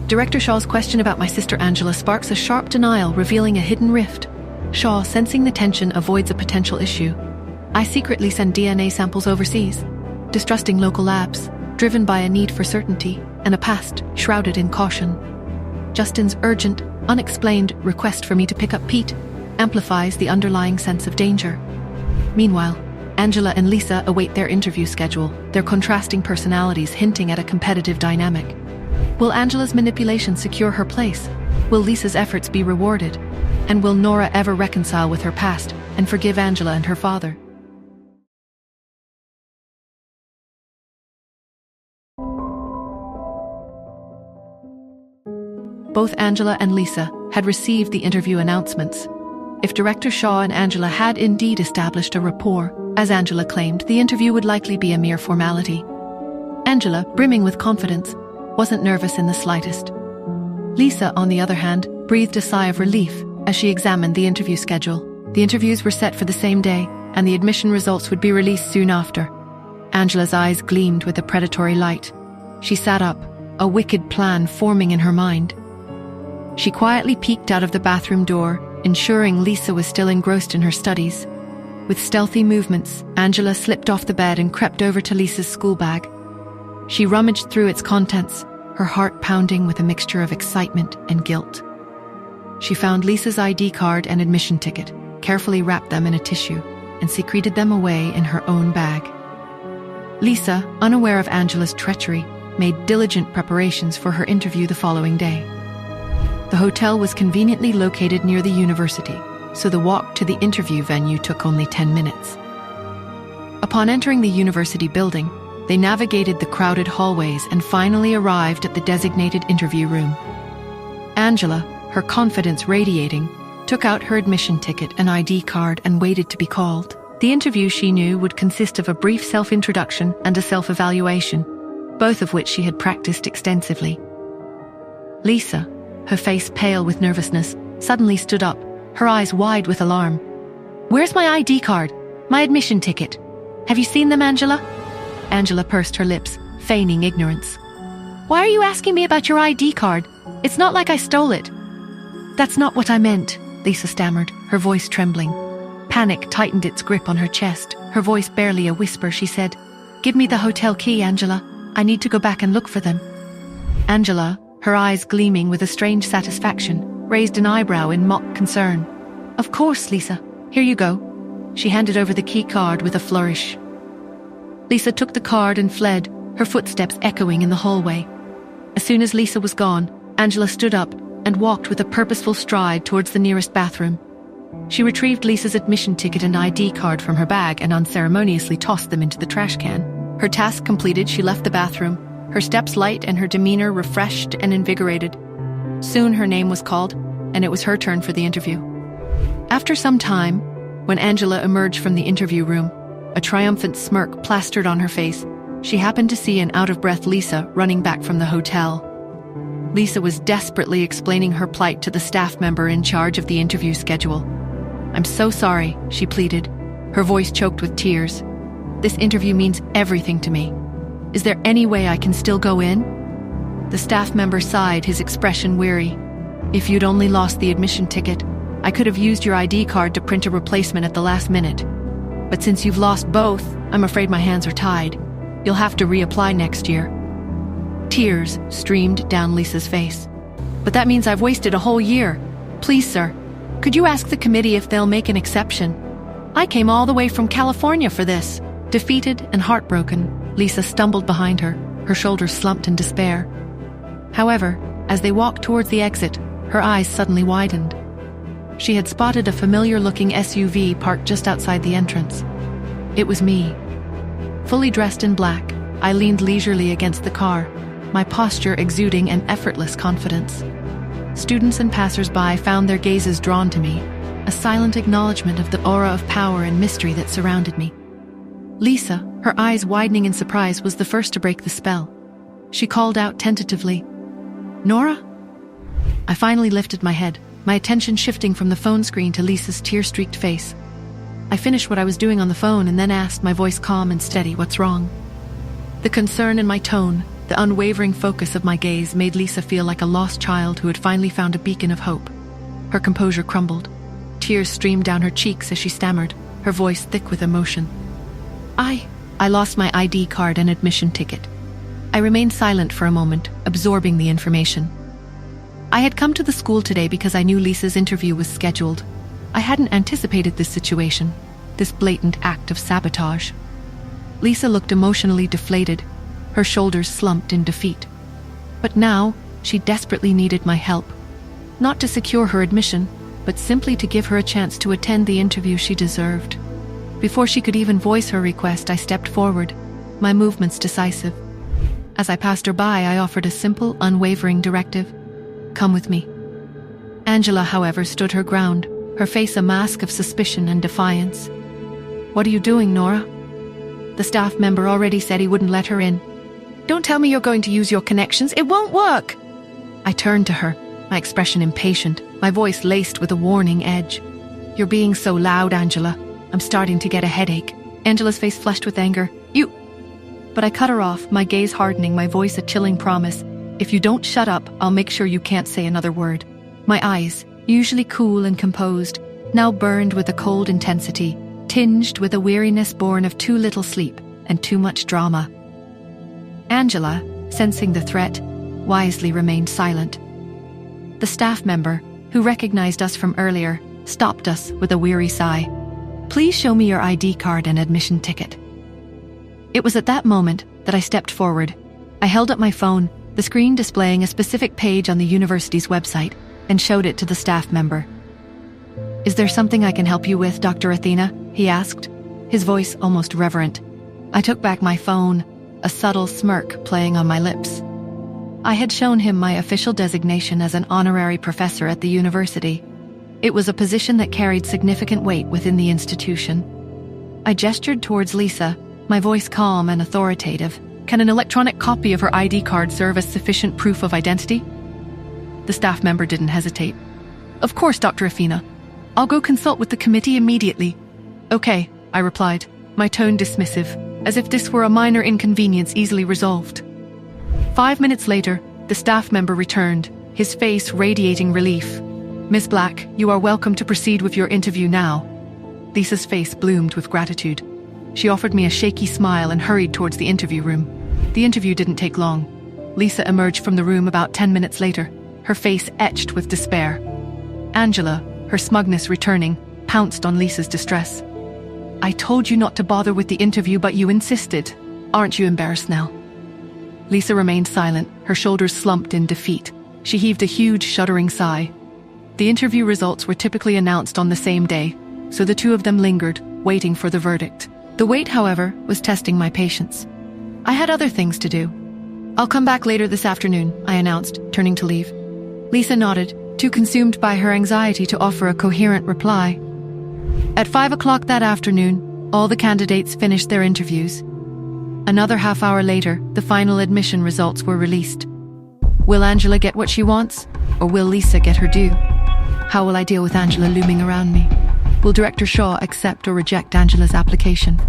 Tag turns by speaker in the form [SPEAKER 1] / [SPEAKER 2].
[SPEAKER 1] Director Shaw's question about my sister Angela sparks a sharp denial, revealing a hidden rift. Shaw, sensing the tension, avoids a potential issue. I secretly send DNA samples overseas, distrusting local labs, driven by a need for certainty and a past shrouded in caution. Justin's urgent, unexplained request for me to pick up Pete amplifies the underlying sense of danger. Meanwhile, Angela and Lisa await their interview schedule, their contrasting personalities hinting at a competitive dynamic. Will Angela's manipulation secure her place? Will Lisa's efforts be rewarded? And will Nora ever reconcile with her past and forgive Angela and her father? Both Angela and Lisa had received the interview announcements. If Director Shaw and Angela had indeed established a rapport, as Angela claimed, the interview would likely be a mere formality. Angela, brimming with confidence, wasn't nervous in the slightest. Lisa, on the other hand, breathed a sigh of relief as she examined the interview schedule. The interviews were set for the same day, and the admission results would be released soon after. Angela's eyes gleamed with a predatory light. She sat up, a wicked plan forming in her mind. She quietly peeked out of the bathroom door, ensuring Lisa was still engrossed in her studies. With stealthy movements, Angela slipped off the bed and crept over to Lisa's school bag. She rummaged through its contents, her heart pounding with a mixture of excitement and guilt. She found Lisa's ID card and admission ticket, carefully wrapped them in a tissue, and secreted them away in her own bag. Lisa, unaware of Angela's treachery, made diligent preparations for her interview the following day. The hotel was conveniently located near the university, so the walk to the interview venue took only 10 minutes. Upon entering the university building, they navigated the crowded hallways and finally arrived at the designated interview room. Angela, her confidence radiating, took out her admission ticket and ID card and waited to be called. The interview, she knew, would consist of a brief self-introduction and a self-evaluation, both of which she had practiced extensively. Lisa, her face pale with nervousness, suddenly stood up, her eyes wide with alarm. "Where's my ID card? My admission ticket? Have you seen them, Angela?" Angela pursed her lips, feigning ignorance. "Why are you asking me about your ID card? It's not like I stole it." "That's not what I meant," Lisa stammered, her voice trembling. Panic tightened its grip on her chest, her voice barely a whisper. She said, "Give me the hotel key, Angela. I need to go back and look for them." Angela, her eyes gleaming with a strange satisfaction, raised an eyebrow in mock concern. "Of course, Lisa. Here you go." She handed over the key card with a flourish. Lisa took the card and fled, her footsteps echoing in the hallway. As soon as Lisa was gone, Angela stood up and walked with a purposeful stride towards the nearest bathroom. She retrieved Lisa's admission ticket and ID card from her bag and unceremoniously tossed them into the trash can. Her task completed, she left the bathroom, her steps light and her demeanor refreshed and invigorated. Soon her name was called, and it was her turn for the interview. After some time, when Angela emerged from the interview room, a triumphant smirk plastered on her face, she happened to see an out-of-breath Lisa running back from the hotel. Lisa was desperately explaining her plight to the staff member in charge of the interview schedule. "I'm so sorry," she pleaded, her voice choked with tears. "This interview means everything to me. Is there any way I can still go in?" The staff member sighed, his expression weary. "If you'd only lost the admission ticket, I could have used your ID card to print a replacement at the last minute. But since you've lost both, I'm afraid my hands are tied. You'll have to reapply next year." Tears streamed down Lisa's face. "But that means I've wasted a whole year. Please, sir, could you ask the committee if they'll make an exception? I came all the way from California for this." Defeated and heartbroken, Lisa stumbled behind her, her shoulders slumped in despair. However, as they walked towards the exit, her eyes suddenly widened. She had spotted a familiar-looking SUV parked just outside the entrance. It was me. Fully dressed in black, I leaned leisurely against the car, my posture exuding an effortless confidence. Students and passers-by found their gazes drawn to me, a silent acknowledgement of the aura of power and mystery that surrounded me. Lisa, her eyes widening in surprise, was the first to break the spell. She called out tentatively, "Nora?" I finally lifted my head, my attention shifting from the phone screen to Lisa's tear-streaked face. I finished what I was doing on the phone and then asked, my voice calm and steady, "What's wrong?" The concern in my tone, The unwavering focus of my gaze made Lisa feel like a lost child who had finally found a beacon of hope. Her composure crumbled. Tears streamed down her cheeks as she stammered, her voice thick with emotion. I lost my ID card and admission ticket. I remained silent for a moment, absorbing the information. I had come to the school today because I knew Lisa's interview was scheduled. I hadn't anticipated this situation, this blatant act of sabotage. Lisa looked emotionally deflated, her shoulders slumped in defeat. But now, she desperately needed my help. Not to secure her admission, but simply to give her a chance to attend the interview she deserved. Before she could even voice her request, I stepped forward, my movements decisive. As I passed her by, I offered a simple, unwavering directive. Come with me. Angela, however, stood her ground, her face a mask of suspicion and defiance. What are you doing, Nora? The staff member already said he wouldn't let her in. Don't tell me you're going to use your connections. It won't work. I turned to her, my expression impatient, my voice laced with a warning edge. You're being so loud, Angela. I'm starting to get a headache. Angela's face flushed with anger. You... But I cut her off, my gaze hardening, my voice a chilling promise. If you don't shut up, I'll make sure you can't say another word. My eyes, usually cool and composed, now burned with a cold intensity, tinged with a weariness born of too little sleep and too much drama. Angela, sensing the threat, wisely remained silent. The staff member, who recognized us from earlier, stopped us with a weary sigh. Please show me your ID card and admission ticket. It was at that moment that I stepped forward. I held up my phone, the screen displaying a specific page on the university's website, and showed it to the staff member. Is there something I can help you with, Dr. Athena? He asked, his voice almost reverent. I took back my phone, a subtle smirk playing on my lips. I had shown him my official designation as an honorary professor at the university. It was a position that carried significant weight within the institution. I gestured towards Lisa, my voice calm and authoritative. Can an electronic copy of her ID card serve as sufficient proof of identity? The staff member didn't hesitate. Of course, Dr. Athena. I'll go consult with the committee immediately. Okay, I replied, my tone dismissive, as if this were a minor inconvenience easily resolved. 5 minutes later, the staff member returned, his face radiating relief. Miss Black, you are welcome to proceed with your interview now. Lisa's face bloomed with gratitude. She offered me a shaky smile and hurried towards the interview room. The interview didn't take long. Lisa emerged from the room about 10 minutes later, her face etched with despair. Angela, her smugness returning, pounced on Lisa's distress. I told you not to bother with the interview, but you insisted. Aren't you embarrassed now? Lisa remained silent, her shoulders slumped in defeat. She heaved a huge, shuddering sigh. The interview results were typically announced on the same day, so the two of them lingered, waiting for the verdict. The wait, however, was testing my patience. I had other things to do. I'll come back later this afternoon, I announced, turning to leave. Lisa nodded, too consumed by her anxiety to offer a coherent reply. At 5 o'clock that afternoon, all the candidates finished their interviews. Another half hour later, the final admission results were released. Will Angela get what she wants, or will Lisa get her due? How will I deal with Angela looming around me? Will Director Shaw accept or reject Angela's application?